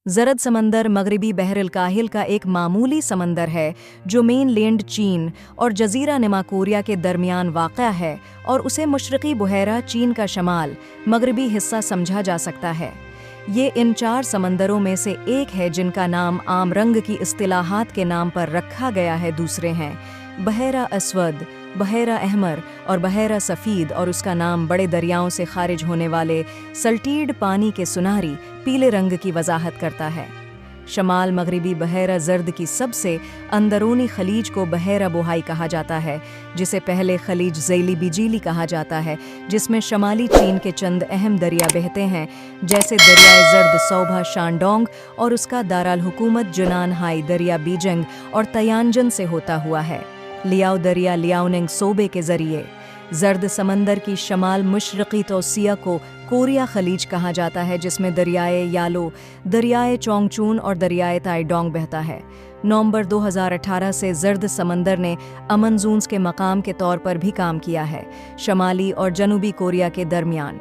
जरद समंदर मगरबी बहर काहिल का एक मामूली समंदर है जो मेनलैंड चीन और जजीरा नुमा कोरिया के दरमियान वाक़या है और उसे मशरक़ी बुहैरा चीन का शमाल मगरबी हिस्सा समझा जा सकता है। ये इन 4 समंदरों में से एक है जिनका नाम आम रंग की इस्तिलाहात के नाम पर रखा गया है। दूसरे हैं बहरा अस्वद, बहरा अहमर और बहरा सफ़ीद, और उसका नाम बड़े दरियाओं से खारिज होने वाले सल्टीड पानी के सुनहरी पीले रंग की वजाहत करता है। शमाल मगरबी बहरा जर्द की सबसे अंदरूनी खलीज को बहरा बोहाई कहा जाता है, जिसे पहले खलीज ज़ैली बिजीली कहा जाता है, जिसमें शमाली चीन के चंद अहम दरिया बहते हैं, जैसे दरियाए जर्द सौभा शानडोंग और उसका दाराल हुकूमत जुनान हाई दरिया बीजंग और तयांजन से होता हुआ है। लियाओ दरिया लियाओनिंग सोबे के जरिए जर्द समंदर की शमाल मशरक़ी तौसिया को कोरिया खलीज कहा जाता है, जिसमें दरियाए यालो, दरियाए चोंगचून और दरियाए ताइडोंग बहता है। नवंबर 2018 से जर्द समंदर ने अमन जोन्स के मकाम के तौर पर भी काम किया है, शमाली और जनूबी कोरिया के दरमियान।